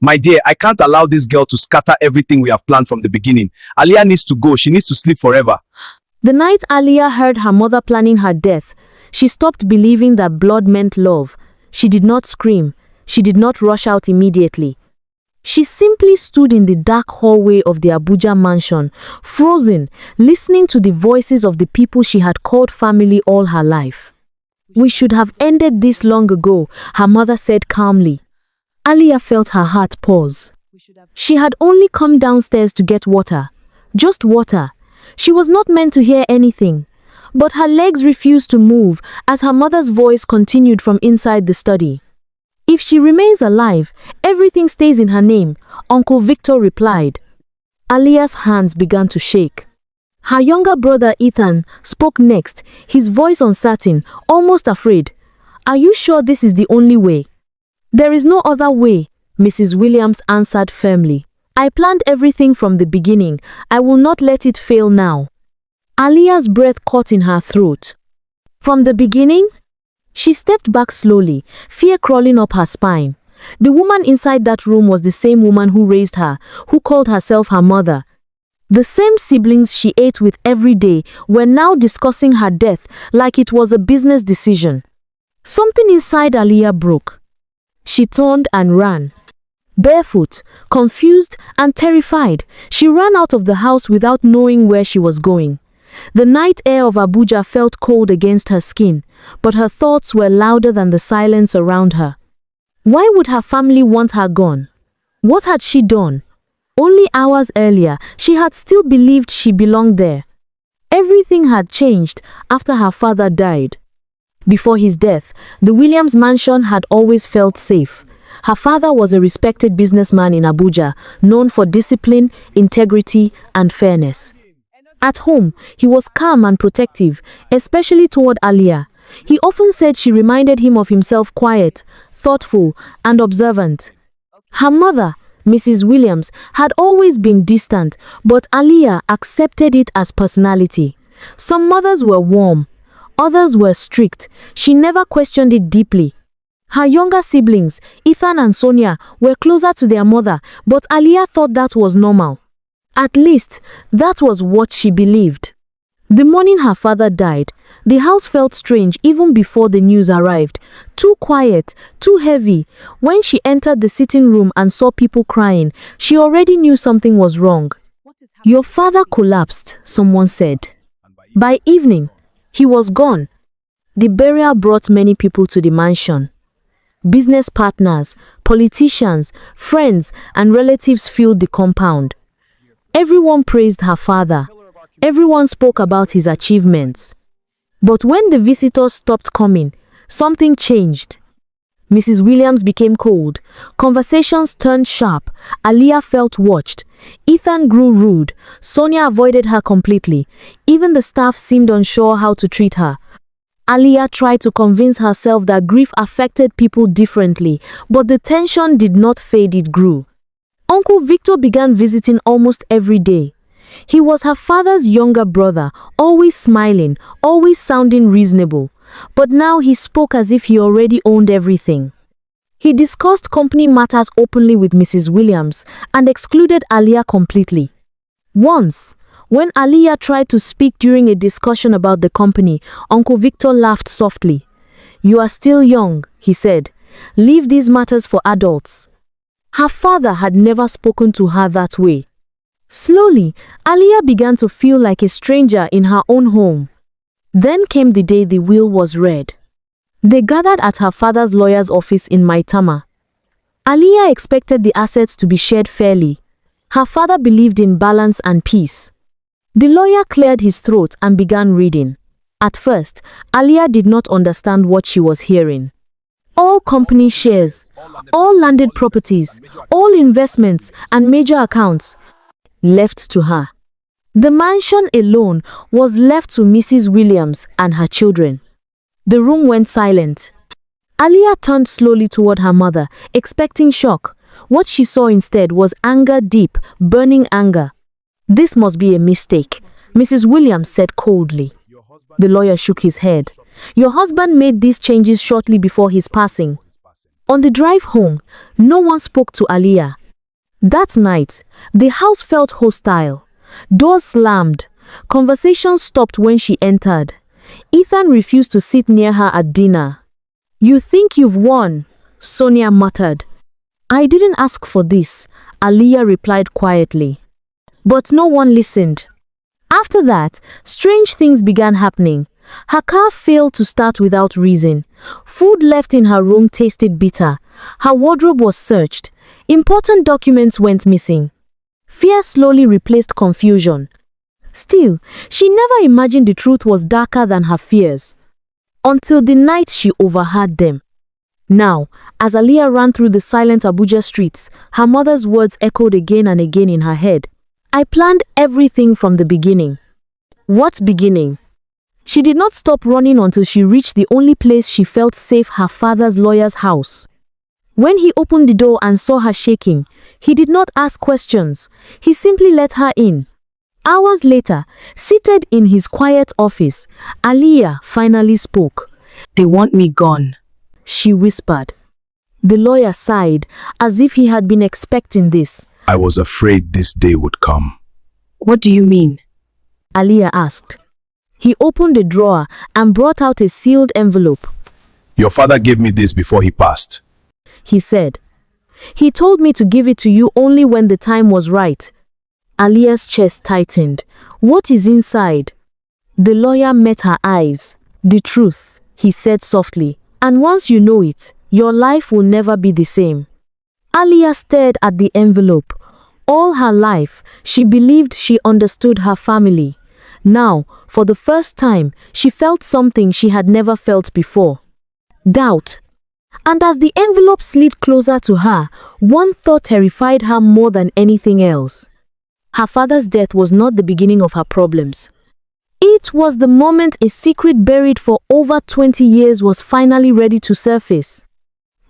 My dear, I can't allow this girl to scatter everything we have planned from the beginning. Aliyah needs to go. She needs to sleep forever. The night Aliyah heard her mother planning her death, she stopped believing that blood meant love. She did not scream. She did not rush out immediately. She simply stood in the dark hallway of the Abuja mansion, frozen, listening to the voices of the people she had called family all her life. "We should have ended this long ago," her mother said calmly. Aliyah felt her heart pause. She had only come downstairs to get water. Just water. She was not meant to hear anything. But her legs refused to move as her mother's voice continued from inside the study. "If she remains alive, everything stays in her name," Uncle Victor replied. Aliyah's hands began to shake. Her younger brother Ethan spoke next, his voice uncertain, almost afraid. "Are you sure this is the only way?" "There is no other way," Mrs. Williams answered firmly. "I planned everything from the beginning. I will not let it fail now." Aliyah's breath caught in her throat. From the beginning? She stepped back slowly, fear crawling up her spine. The woman inside that room was the same woman who raised her, who called herself her mother. The same siblings she ate with every day were now discussing her death like it was a business decision. Something inside Aliyah broke. She turned and ran. Barefoot, confused and terrified, she ran out of the house without knowing where she was going. The night air of Abuja felt cold against her skin, but her thoughts were louder than the silence around her. Why would her family want her gone? What had she done? Only hours earlier, she had still believed she belonged there. Everything had changed after her father died. Before his death, the Williams mansion had always felt safe. Her father was a respected businessman in Abuja, known for discipline, integrity, and fairness. At home, he was calm and protective, especially toward Aliyah. He often said she reminded him of himself, quiet, thoughtful, and observant. Her mother, Mrs. Williams, had always been distant, but Aliyah accepted it as personality. Some mothers were warm, others were strict. She never questioned it deeply. Her younger siblings, Ethan and Sonia, were closer to their mother, but Aliyah thought that was normal. At least, that was what she believed. The morning her father died, the house felt strange even before the news arrived. Too quiet, too heavy. When she entered the sitting room and saw people crying, she already knew something was wrong. "Your father collapsed," someone said. By evening, he was gone. The burial brought many people to the mansion. Business partners, politicians, friends, and relatives filled the compound. Everyone praised her father. Everyone spoke about his achievements. But when the visitors stopped coming, something changed. Mrs. Williams became cold. Conversations turned sharp. Aliyah felt watched. Ethan grew rude. Sonia avoided her completely. Even the staff seemed unsure how to treat her. Aliyah tried to convince herself that grief affected people differently, but the tension did not fade, it grew. Uncle Victor began visiting almost every day. He was her father's younger brother, always smiling, always sounding reasonable. But now he spoke as if he already owned everything. He discussed company matters openly with Mrs. Williams and excluded Aliyah completely. Once, when Aliyah tried to speak during a discussion about the company, Uncle Victor laughed softly. "You are still young," he said. "Leave these matters for adults." Her father had never spoken to her that way. Slowly, Aliyah began to feel like a stranger in her own home. Then came the day the will was read. They gathered at her father's lawyer's office in Maitama. Aliyah expected the assets to be shared fairly. Her father believed in balance and peace. The lawyer cleared his throat and began reading. At first, Aliyah did not understand what she was hearing. All company shares, all landed properties, all investments and major accounts left to her. The mansion alone was left to Mrs. Williams and her children. The room went silent. Aliyah turned slowly toward her mother, expecting shock. What she saw instead was anger, deep, burning anger. "This must be a mistake," Mrs. Williams said coldly. The lawyer shook his head. "Your husband made these changes shortly before his passing." On the drive home, no one spoke to Aliyah. That night, the house felt hostile. Doors slammed. Conversations stopped when she entered. Ethan refused to sit near her at dinner. "You think you've won," Sonia muttered. "I didn't ask for this," Aliyah replied quietly. But no one listened. After that, strange things began happening. Her car failed to start without reason. Food left in her room tasted bitter. Her wardrobe was searched. Important documents went missing. Fear slowly replaced confusion. Still, she never imagined the truth was darker than her fears. Until the night she overheard them. Now, as Aliyah ran through the silent Abuja streets, her mother's words echoed again and again in her head. "I planned everything from the beginning." What beginning? She did not stop running until she reached the only place she felt safe, her father's lawyer's house. When he opened the door and saw her shaking, he did not ask questions. He simply let her in. Hours later, seated in his quiet office, Aliyah finally spoke. "They want me gone," she whispered. The lawyer sighed, as if he had been expecting this. I was afraid this day would come. "What do you mean?" Aliyah asked. He opened a drawer and brought out a sealed envelope. Your father gave me this before he passed. He said. "He told me to give it to you only when the time was right." Aliyah's chest tightened. "What is inside?" The lawyer met her eyes. "The truth," he said softly. "And once you know it, your life will never be the same." Aliyah stared at the envelope. All her life, she believed she understood her family. Now, for the first time, she felt something she had never felt before. Doubt. And as the envelope slid closer to her, one thought terrified her more than anything else. Her father's death was not the beginning of her problems. It was the moment a secret buried for over 20 years was finally ready to surface.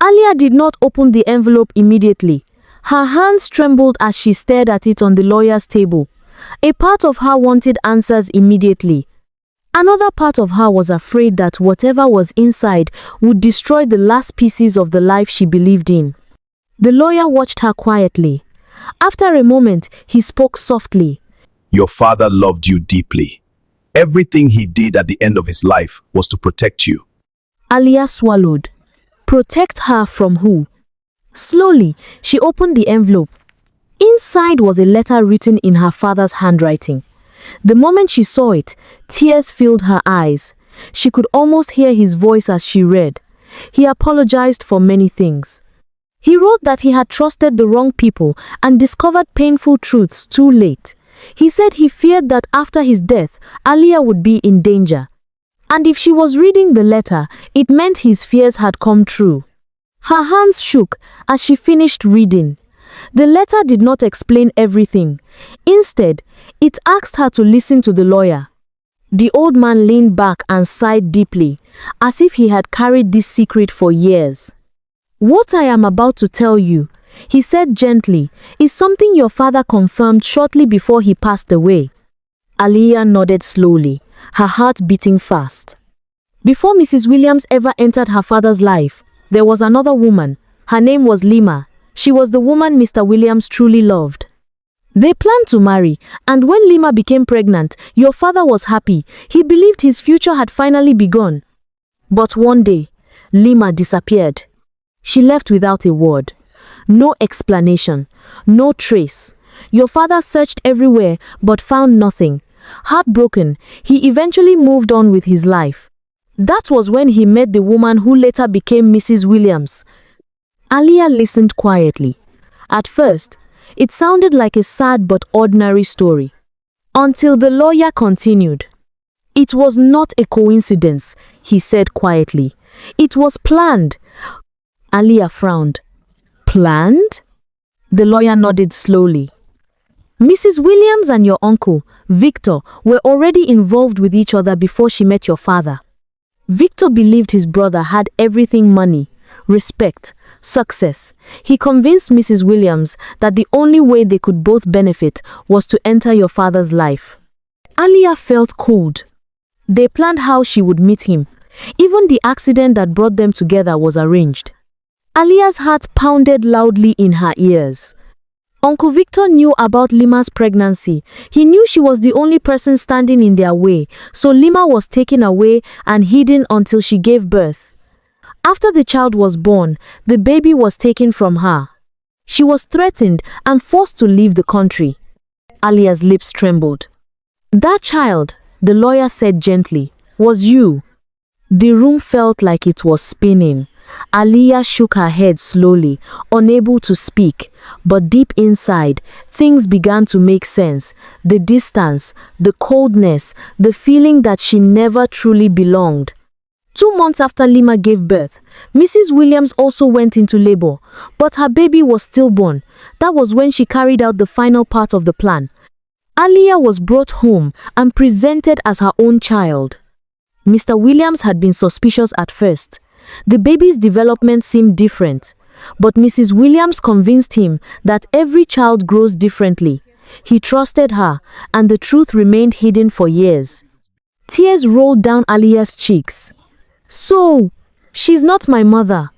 Aliyah did not open the envelope immediately. Her hands trembled as she stared at it on the lawyer's table. A part of her wanted answers immediately. Another part of her was afraid that whatever was inside would destroy the last pieces of the life she believed in. The lawyer watched her quietly. After a moment, he spoke softly. Your father loved you deeply. Everything he did at the end of his life was to protect you. Aliyah swallowed. Protect her from who? Slowly, she opened the envelope. Inside was a letter written in her father's handwriting. The moment she saw it, tears filled her eyes. She could almost hear his voice as she read. He apologized for many things. He wrote that he had trusted the wrong people and discovered painful truths too late. He said he feared that after his death, Aliyah would be in danger. And if she was reading the letter, it meant his fears had come true. Her hands shook as she finished reading. The letter did not explain everything. Instead, it asked her to listen to the lawyer. The old man leaned back and sighed deeply, as if he had carried this secret for years. What I am about to tell you, he said gently, is something your father confirmed shortly before he passed away. Aliyah nodded slowly, her heart beating fast. Before Mrs. Williams ever entered her father's life, there was another woman. Her name was Lima. She was the woman Mr. Williams truly loved. They planned to marry, and when Lima became pregnant, your father was happy. He believed his future had finally begun. But one day, Lima disappeared. She left without a word. No explanation, no trace. Your father searched everywhere but found nothing. Heartbroken, he eventually moved on with his life. That was when he met the woman who later became Mrs. Williams. Aliyah listened quietly. At first, it sounded like a sad but ordinary story. Until the lawyer continued. It was not a coincidence, he said quietly. It was planned. Aliyah frowned. Planned? The lawyer nodded slowly. Mrs. Williams and your uncle, Victor, were already involved with each other before she met your father. Victor believed his brother had everything: money, respect, success. He convinced Mrs. Williams that the only way they could both benefit was to enter your father's life. Aliyah felt cold. They planned how she would meet him. Even the accident that brought them together was arranged. Aliyah's heart pounded loudly in her ears. Uncle Victor knew about Lima's pregnancy. He knew she was the only person standing in their way, so Lima was taken away and hidden until she gave birth. After the child was born, the baby was taken from her. She was threatened and forced to leave the country. Aliyah's lips trembled. "That child," the lawyer said gently, "was you." The room felt like it was spinning. Aliyah shook her head slowly, unable to speak, but deep inside, things began to make sense. The distance, the coldness, the feeling that she never truly belonged. 2 months after Lima gave birth, Mrs. Williams also went into labor, but her baby was stillborn. That was when she carried out the final part of the plan. Aliyah was brought home and presented as her own child. Mr. Williams had been suspicious at first. The baby's development seemed different, but Mrs. Williams convinced him that every child grows differently. He trusted her, and the truth remained hidden for years. Tears rolled down Aliyah's cheeks. "So, she's not my mother."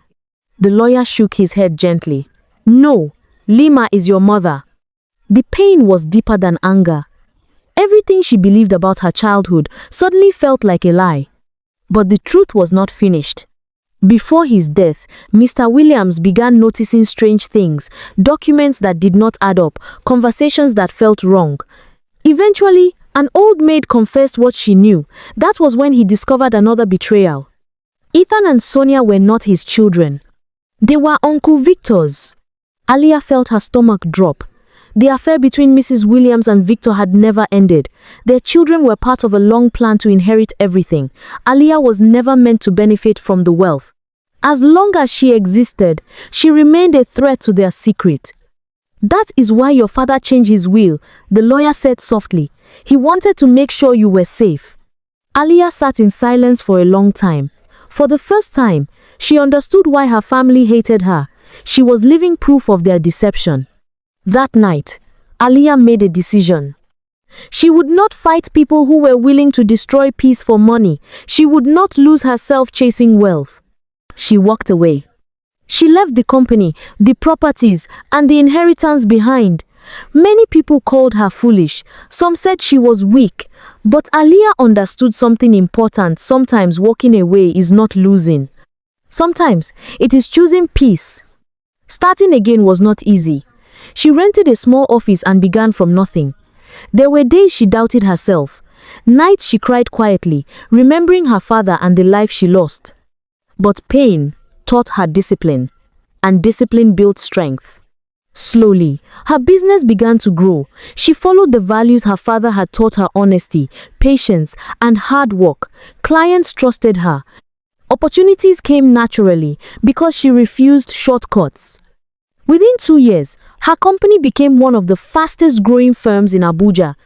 The lawyer shook his head gently. "No, Lima is your mother." The pain was deeper than anger. Everything she believed about her childhood suddenly felt like a lie. But the truth was not finished. Before his death, Mr. Williams began noticing strange things, documents that did not add up, conversations that felt wrong. Eventually, an old maid confessed what she knew. That was when he discovered another betrayal. Ethan and Sonia were not his children. They were Uncle Victor's. Aliyah felt her stomach drop. The affair between Mrs. Williams and Victor had never ended. Their children were part of a long plan to inherit everything. Aliyah was never meant to benefit from the wealth. As long as she existed, she remained a threat to their secret. "That is why your father changed his will," the lawyer said softly. "He wanted to make sure you were safe." Aliyah sat in silence for a long time. For the first time, she understood why her family hated her. She was living proof of their deception. That night, Aliyah made a decision. She would not fight people who were willing to destroy peace for money. She would not lose herself chasing wealth. She walked away. She left the company, the properties, and the inheritance behind. Many people called her foolish. Some said she was weak. But Aliyah understood something important. Sometimes walking away is not losing. Sometimes it is choosing peace. Starting again was not easy. She rented a small office and began from nothing. There were days she doubted herself. Nights she cried quietly, remembering her father and the life she lost. But pain taught her discipline, and discipline built strength. Slowly, her business began to grow. She followed the values her father had taught her: honesty, patience, and hard work. Clients trusted her. Opportunities came naturally because she refused shortcuts. Within 2 years, her company became one of the fastest growing firms in Abuja.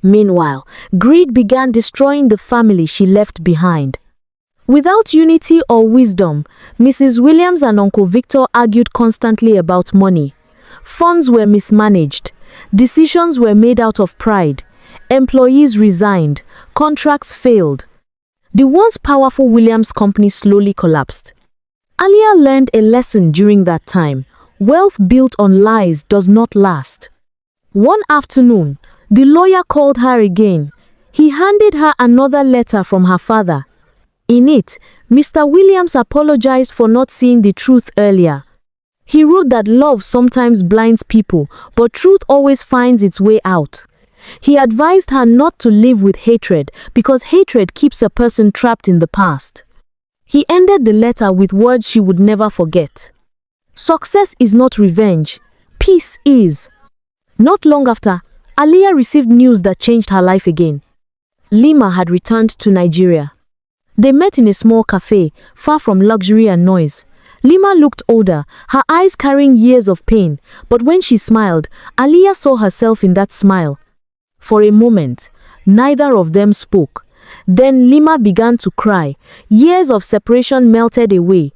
Meanwhile, greed began destroying the family she left behind. Without unity or wisdom, Mrs. Williams and Uncle Victor argued constantly about money. Funds were mismanaged. Decisions were made out of pride. Employees resigned. Contracts failed. The once powerful Williams company slowly collapsed. Aliyah learned a lesson during that time. Wealth built on lies does not last. One afternoon, the lawyer called her again. He handed her another letter from her father. In it, Mr. Williams apologized for not seeing the truth earlier. He wrote that love sometimes blinds people, but truth always finds its way out. He advised her not to live with hatred, because hatred keeps a person trapped in the past. He ended the letter with words she would never forget. "Success is not revenge. Peace is." Not long after, Aliyah received news that changed her life again. Lima had returned to Nigeria. They met in a small cafe, far from luxury and noise. Lima looked older, her eyes carrying years of pain, but when she smiled, Aliyah saw herself in that smile. For a moment, neither of them spoke. Then Lima began to cry. Years of separation melted away.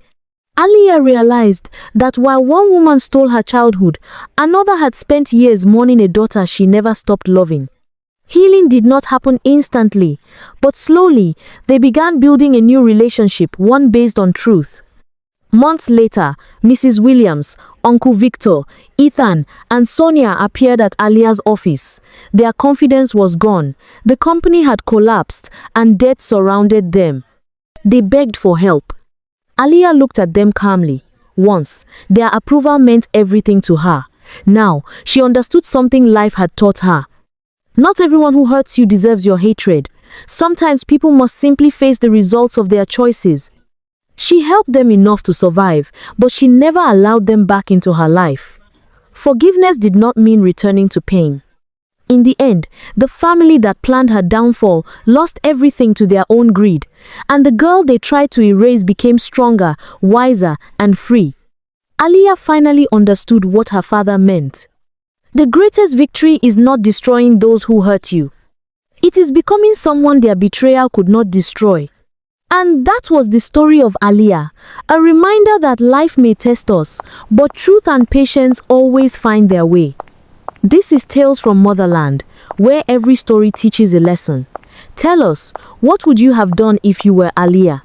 Aliyah realized that while one woman stole her childhood, another had spent years mourning a daughter she never stopped loving. Healing did not happen instantly, but slowly they began building a new relationship, one based on truth. Months later, Mrs. Williams, Uncle Victor, Ethan, and Sonia appeared at Aliyah's office. Their confidence was gone. The company had collapsed, and debt surrounded them. They begged for help. Aliyah looked at them calmly. Once, their approval meant everything to her. Now, she understood something life had taught her. Not everyone who hurts you deserves your hatred. Sometimes people must simply face the results of their choices. She helped them enough to survive, but she never allowed them back into her life. Forgiveness did not mean returning to pain. In the end, the family that planned her downfall lost everything to their own greed, and the girl they tried to erase became stronger, wiser, and free. Aliyah finally understood what her father meant. The greatest victory is not destroying those who hurt you. It is becoming someone their betrayal could not destroy. And that was the story of Aliyah, a reminder that life may test us, but truth and patience always find their way. This is Tales from Motherland, where every story teaches a lesson. Tell us, what would you have done if you were Aliyah?